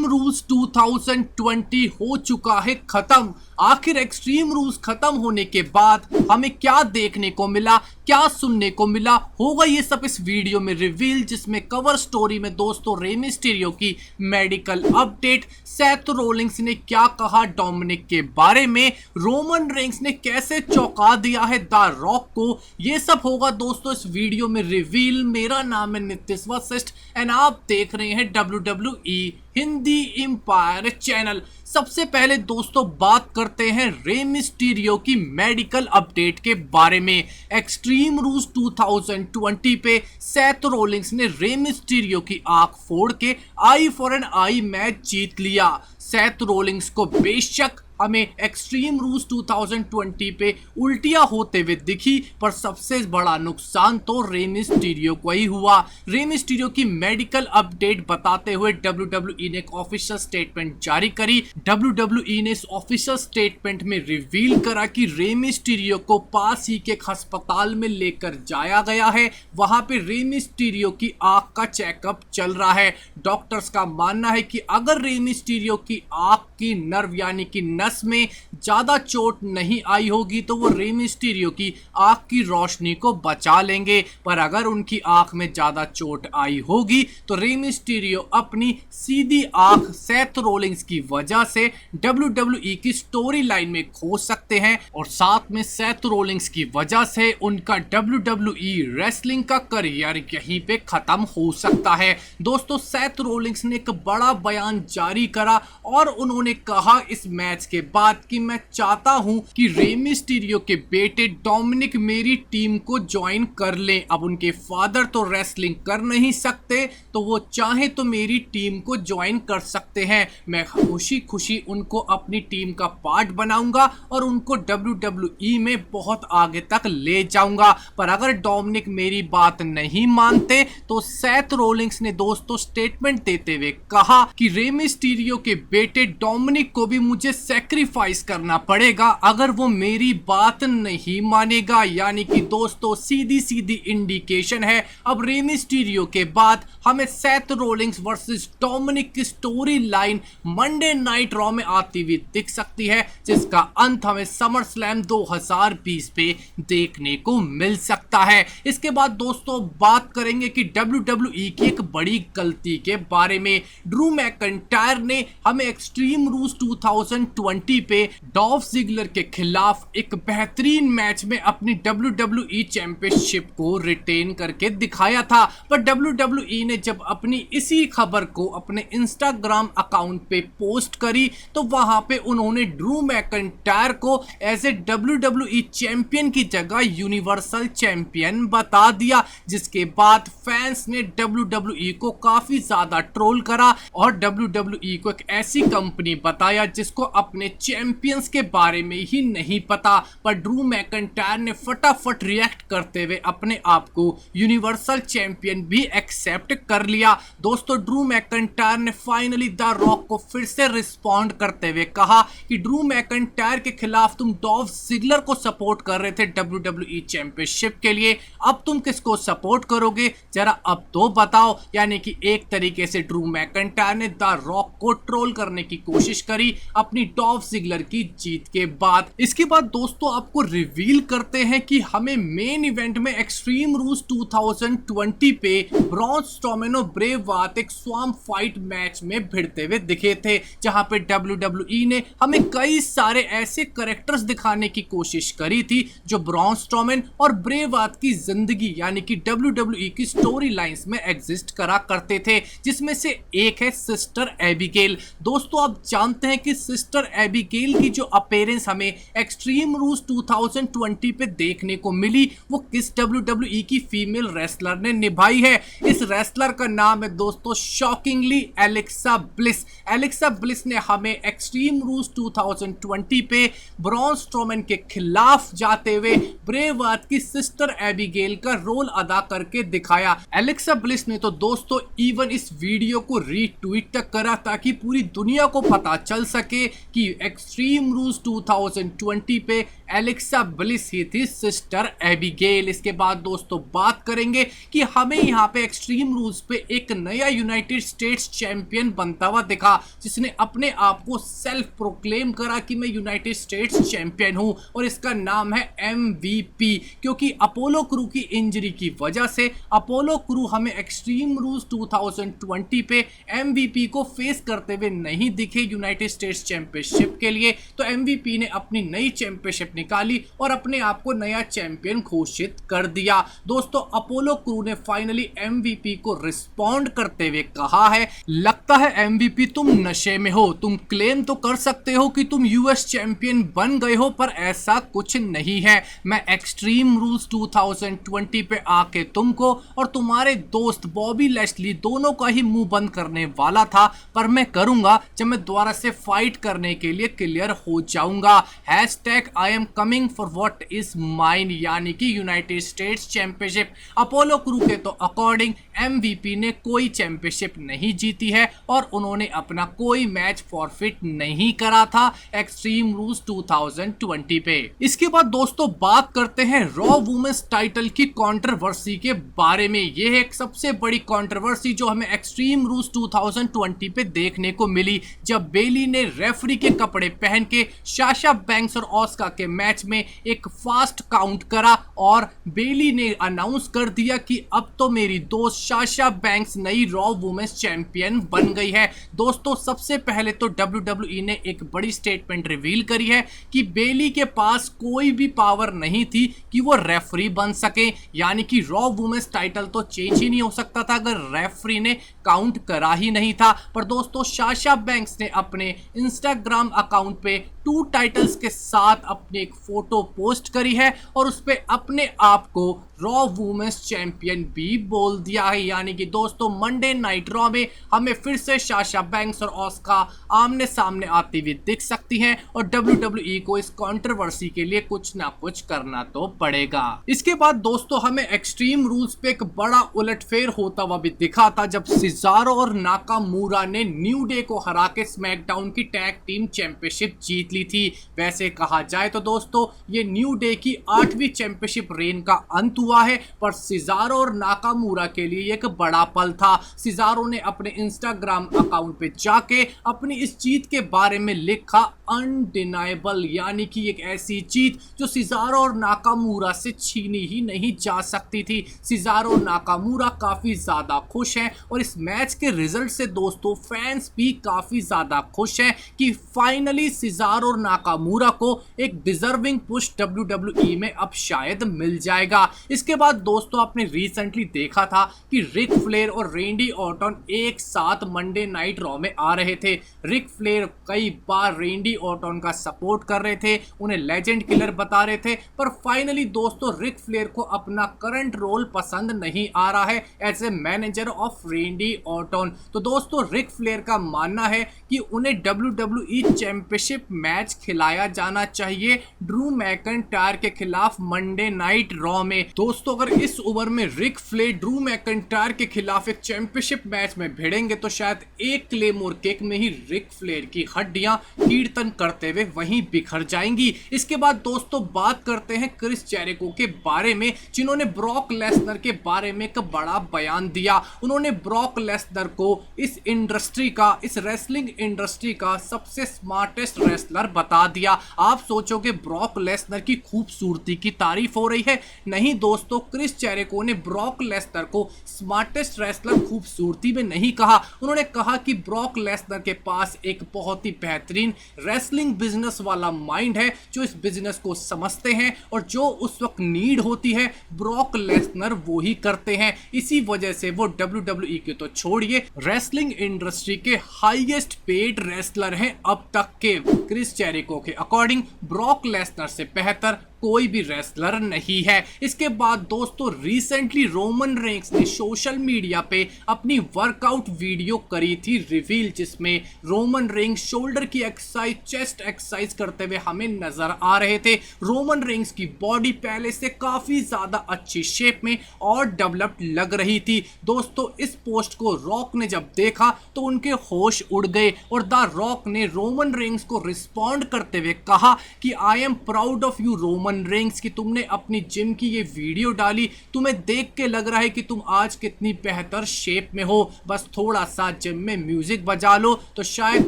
Rules 2020 हो चुका है खत्म। आखिर एक्सट्रीम रूल्स खत्म होने के बाद हमें क्या देखने को मिला, क्या सुनने को मिला, होगा ये सब इस वीडियो में रिवील, जिसमें कवर स्टोरी में दोस्तों रे मिस्टीरियो की मेडिकल अपडेट, सेथ रोलिंस ने क्या कहा डोमिनिक के बारे में, रोमन रेंस ने कैसे चौंका दिया है द रॉक को, ये सब होगा दोस्तों इस वीडियो में रिवील। मेरा नाम है नितिश वशिष्ठ एंड आप देख रहे हैं WWE हिंदी एम्पायर चैनल। सबसे पहले दोस्तों बात करते हैं रे मिस्टीरियो की मेडिकल अपडेट के बारे में। एक्सट्रीम रूल्स 2020 पे सेथ रोलिंस ने रे मिस्टीरियो की आंख फोड़ के I for an I match जीत लिया। सेथ रोलिंस को बेशक हमें एक्सट्रीम रूल्स 2020 पे उल्टियां होते हुए दिखी, पर सबसे बड़ा नुकसान तो रे मिस्टीरियो को ही हुआ। रे मिस्टीरियो की मेडिकल अपडेट बताते हुए WWE ने एक ऑफिशियल स्टेटमेंट जारी करी। WWE ने इस ऑफिशियल स्टेटमेंट में रिवील करा कि रे मिस्टीरियो को पास ही के एक अस्पताल में लेकर जाया गया है। वहां पे रे मिस्टीरियो की आंख का चेकअप चल रहा है। डॉक्टर्स का मानना है कि अगर रे मिस्टीरियो की आंख की नर्व यानी कि नस में ज्यादा चोट नहीं आई होगी तो वो रे मिस्टीरियो की आंख की रोशनी को बचा लेंगे, पर अगर उनकी आंख में ज्यादा चोट आई होगी तो रे मिस्टीरियो अपनी सीधी आंख सेथ रोलिंस की वजह से WWE की स्टोरी लाइन में खो सकते हैं, और साथ में सेथ रोलिंस की वजह से उनका WWE रेसलिंग का करियर यहीं पे खत्म हो सकता है। दोस्तों सेथ रोलिंस ने एक बड़ा बयान जारी करा और उन्होंने कहा इस मैच के बाद कि मैं चाहता हूं कि रे मिस्टीरियो के बेटे डोमिनिक मेरी टीम को ज्वाइन कर लें। अब उनके फादर तो रेसलिंग कर नहीं सकते, तो वो चाहे तो मेरी टीम को ज्वाइन कर सकते हैं। मैं खुशी खुशी उनको अपनी टीम का पार्ट बनाऊंगा और उनको WWE में बहुत आगे तक ले जाऊंगा। पर अगर डोमिनिक मेरी बात नहीं मानते तो सेथ रोलिंस ने दोस्तों स्टेटमेंट देते हुए कहा कि रे मिस्टीरियो के बेटे डोमिनिक को भी मुझे सैक्रिफाइस करना पड़ेगा अगर वो मेरी बात नहीं मानेगा। यानी कि दोस्तों सीधी सीधी इंडिकेशन है अब रे मिस्टीरियो के बाद हमें सेथ रोलिंस वर्सेस डोमिनिक की story line Monday night raw में आती हुई दिख सकती है, जिसका अंत हमें समर स्लैम 2020 पे देखने को मिल सकता है। इसके बाद दोस्तों बात करेंगे कि WWE की एक बड़ी गलती के बारे में। ड्रू मैकइंटायर ने हमें एक्सट्रीम रूल्स 2020 पे डॉल्फ जिगलर के खिलाफ एक बेहतरीन मैच में अपनी WWE चैंपियनशिप को रिटेन करके दिखाया था, पर WWE ने जब अपनी इसी खबर को अपने इंस्टाग्राम अकाउंट पे पोस्ट करी तो वहां पे उन्होंने ड्रू मैकइंटायर को एज ए WWE चैंपियन की जगह यूनिवर्सल चैंपियन बता दिया, जिसके बाद फैंस ने WWE को काफी ज्यादा ट्रोल करा और WWE को एक ऐसी कंपनी बताया जिसको अपने चैंपियंस के बारे में ही नहीं पता। पर ड्रू मैकइंटायर ने फटाफट रिएक्ट करते हुए अपने आप को यूनिवर्सल चैंपियन भी एक्सेप्ट कर लिया। दोस्तों ड्रू मैकइंटायर ने फाइनली द रॉक को फिर से रिस्पॉन्ड करते हुए कहा कि ड्रू मैकइंटायर के खिलाफ तुम डॉल्फ जिगलर को सपोर्ट कर रहे थे WWE चैंपियनशिप के लिए, अब तुम किसको सपोर्ट करोगे जरा अब तो बताओ। यानी कि एक तरीके से ड्रू मैकइंटायर ने द रॉक को ट्रोल करने की कोशिश करी अपनी डॉल्फ जिगलर की जीत के बाद। इसके बाद दोस्तों आपको रिवील करते हैं कि हमें मेन इवेंट में एक्सट्रीम रूल्स 2020 पे ब्रॉन स्ट्रोमैन और ब्रे वायट एक स्वैम्प फाइट मैच में भिड़ते हुए दिखे थे, जहां पे WWE ने हमें कई सारे ऐसे कैरेक्टर्स दिखाने की कोशिश करी थी जो ब्रॉन स्ट्रोमैन और ब्रे वायट की जिंदगी यानी कि WWE की स्टोरी लाइंस में एग्जिस्ट करा करते थे, जिसमें से एक है सिस्टर एबिगेल। दोस्तों आप जानते हैं कि सिस्टर एबिगेल की जो अपीयरेंस हमें एक्सट्रीम रूल्स 2020 पे देखने को मिली वो किस WWE की फीमेल रेसलर ने निभाई है। इस रेसलर का नाम है दोस्तों shockingly Alexa bliss. Alexa bliss ने हमें एक्सट्रीम रूल्स 2020 पे ब्रॉन स्ट्रोमैन के खिलाफ जाते हुए ब्रे वायट की सिस्टर एबिगेल का रोल अदा करके दिखाया। एलेक्सा ब्लिस ने तो दोस्तों इवन इस वीडियो को रीट्वीट तक करा ताकि पूरी दुनिया को पता चल सके कि एक्सट्रीम रूल्स 2020 पे एलेक्सा ब्लिस ही थी सिस्टर एबिगेल। इसके बाद दोस्तों बात करेंगे कि हमें यहाँ पे एक्सट्रीम रूल्स पे एक नया यूनाइटेड स्टेट्स चैंपियन बनता हुआ दिखा, जिसने अपने आप को सेल्फ प्रोक्लेम करा कि मैं यूनाइटेड स्टेट्स चैंपियन हूं, और इसका नाम है MVP। क्योंकि अपोलो क्रू की इंजरी की वजह से अपोलो क्रू हमें एक्सट्रीम रूल्स 2020 पे MVP को फेस करते हुए नहीं दिखे यूनाइटेड स्टेट्स चैंपियनशिप के लिए। तो MVP ने अपनी नई चैंपियनशिप निकाली और अपने आप को नया चैंपियन घोषित कर दिया। दोस्तों अपोलो क्रू ने फाइनली MVP को रिस्पॉन्ड करते हुए कहा है, लगता है MVP तुम नशे में हो, तुम क्लेम तो कर सकते हो कि तुम US चैंपियन बन गए हो, पर ऐसा कुछ नहीं है। मैं एक्सट्रीम रूल्स 2020 पे आके तुमको और तुम्हारे दोस्त बॉबी लैशली दोनों का ही मुंह बंद करने वाला था, पर मैं करूंगा जब मैं दोबारा से फाइट करने के लिए क्लियर हो जाऊंगा। #I am coming for what is mine, यानी कि United states championship. Apollo crew के तो अकॉर्डिंग MVP ने कोई चैंपियनशिप नहीं जीती है और उन्होंने अपना कोई मैच फॉरफिट नहीं करा था एक्सट्रीम रूल्स 2020 पे। इसके बाद दोस्तों बात करते हैं रॉ वुमेन्स टाइटल की कंट्रोवर्सी के बारे में। यह है एक सबसे बड़ी कंट्रोवर्सी जो हमें एक्सट्रीम रूल्स 2020 पे देखने को मिली, जब बेली ने रेफरी के कपड़े पहन के साशा बैंक्स और ऑस्का के मैच में एक फास्ट काउंट करा और बेली ने अनाउंस कर दिया कि अब तो मेरी दोस्त साशा बैंक्स नई रॉ वुमेन्स चैंपियन बन गई है। दोस्तों सबसे पहले तो WWE ने एक बड़ी स्टेटमेंट रिवील करी है कि बेली के पास कोई भी पावर नहीं थी कि वो रेफरी बन सके, यानी कि रॉ वुमेन्स टाइटल तो चेंज ही नहीं हो सकता था अगर रेफरी ने काउंट करा ही नहीं था। पर दोस्तों साशा बैंक्स ने अपने इंस्टाग्राम अकाउंट पे 2 टाइटल्स के साथ अपनी एक फोटो पोस्ट करी है और उस पे अपने आप को रॉ वुमेन्स चैंपियन भी बोल दिया है। यानी कि दोस्तों मंडे नाइट रॉ में हमें फिर से साशा बैंक्स और ऑस्का आमने सामने आती हुई दिख सकती हैं और WWE को इस कंट्रोवर्सी के लिए कुछ ना कुछ करना तो पड़ेगा। इसके बाद दोस्तों हमें एक्सट्रीम रूल्स पे एक बड़ा उलटफेर होता हुआ भी दिखा था, जब सिजारो और नाकामूरा ने न्यू डे को हरा के स्मैकडाउन की टैग टीम चैंपियनशिप जीत ली थी। वैसे कहा जाए तो दोस्तों ये न्यू डे की 8वीं चैंपियनशिप रेन का अंत हुआ है, पर सिजारो और नाकामूरा के लिए एक बड़ा पल था। सिजारो ने अपने इंस्टाग्राम अकाउंट पे जाके अपनी इस जीत के बारे में लिखा अनडिनाइबल, यानी कि एक ऐसी जीत जो सिजारो और नाकामूरा से छीनी ही नहीं जा सकती थी। सिजारो और नाकामूरा काफी ज्यादा खुश हैं और इस मैच के रिजल्ट से दोस्तों फैंस भी काफी ज्यादा खुश हैं कि फाइनली सिजारो और नाकामूरा को एक डिजर्विंग पुश WWE में अब शायद मिल जाएगा। इसके बाद दोस्तों आपने रिसेंटली देखा था कि रिक फ्लेयर और रेंडी ऑर्टन एक साथ मंडे नाइट रॉ में आ रहे थे। रिक फ्लेयर कई बार रेंडी ऑर्टन का सपोर्ट कर रहे थे, उन्हें लेजेंड किलर बता रहे थे, पर फाइनली दोस्तों रिक फ्लेयर को अपना करंट रोल पसंद नहीं आ रहा है as a manager of Randy Orton. तो दोस्तों रिक फ्लेयर का मानना है कि उन्हें WWE चैंपियनशिप मैच खिलाया जाना चाहिए ड्रू मैकइंटायर के खिलाफ मंडे नाइट रॉ में। दोस्तों अगर इस ओवर में रिक फ्लेयर ड्रू मैकइंटायर के खिलाफ एक चैंपियनशिप मैच में भिड़ेंगे तो शायद एक क्लेमोर केक में ही रिक फ्लेयर की हड्डियां कीर्तन करते हुए वहीं बिखर जाएंगी। इसके बाद दोस्तों बात करते हैं क्रिस जेरिको के बारे में, जिन्होंने ब्रॉक लेसनर के बारे में एक बड़ा बयान दिया। उन्होंने ब्रॉक लेसनर को इस इंडस्ट्री का, इस रेसलिंग इंडस्ट्री का सबसे स्मार्टेस्ट रेसलर बता दिया। आप सोचोगे ब्रॉक लेसनर की खूबसूरती की तारीफ हो रही है? नहीं दोस्तों, क्रिस जेरिको ने ब्रॉक लेसनर को स्मार्टेस्ट रेसलर खूबसूरती में नहीं कहा। उन्होंने कहा कि ब्रॉक लेसनर के पास एक बहुत ही बेहतरीन रेसलिंग बिजनेस वाला माइंड है, जो इस बिजनेस को समझते हैं और जो उस वक्त नीड होती है ब्रॉक लेसनर वो ही करते हैं। इसी वजह से वो WWE के तो छोड़िए रेसलिंग इंडस्ट्री के हाईएस्ट पेड रेसलर हैं अब तक के। क्रिस जेरिको के अकॉर्डिंग ब्रॉक लेसनर से बेहतर कोई भी रेसलर नहीं है। इसके बाद दोस्तों रिसेंटली रोमन रेंस ने सोशल मीडिया पे अपनी वर्कआउट वीडियो करी थी रिवील, जिसमें रोमन रेंस शोल्डर की एक्सरसाइज, चेस्ट एक्सरसाइज करते हुए हमें नजर आ रहे थे। रोमन रेंस की बॉडी पहले से काफी ज्यादा अच्छी शेप में और डेवलप्ड लग रही थी। दोस्तों इस पोस्ट को रॉक ने जब देखा तो उनके होश उड़ गए और द रॉक ने रोमन रेंस को रिस्पॉन्ड करते हुए कहा कि I am proud of you Roman Reigns, कि तुमने अपनी जिम की ये वीडियो डाली, तुम्हें देख के लग रहा है कि तुम आज कितनी बेहतर शेप में हो, बस थोड़ा सा जिम में म्यूजिक बजा लो तो शायद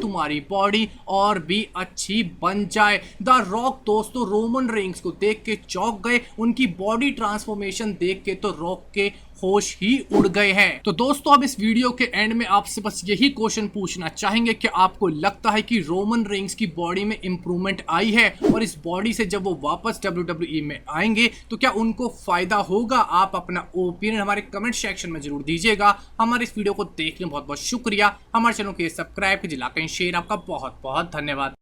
तुम्हारी बॉडी और भी अच्छी बन जाए। द रॉक दोस्तों रोमन रेंस को देख के चौंक गए, उनकी बॉडी ट्रांसफॉर्मेशन देख के तो रॉक के होश ही उड़ गए हैं। तो दोस्तों अब इस वीडियो के एंड में आपसे बस यही क्वेश्चन पूछना चाहेंगे कि आपको लगता है कि रोमन रेंस की बॉडी में इंप्रूवमेंट आई है, और इस बॉडी से जब वो वापस WWE में आएंगे तो क्या उनको फायदा होगा? आप अपना ओपिनियन हमारे कमेंट सेक्शन में जरूर दीजिएगा। हमारे इस वीडियो को देखने बहुत बहुत शुक्रिया। हमारे चैनल को सब्सक्राइब कीजिए, लाइक एंड शेयर। आपका बहुत बहुत धन्यवाद।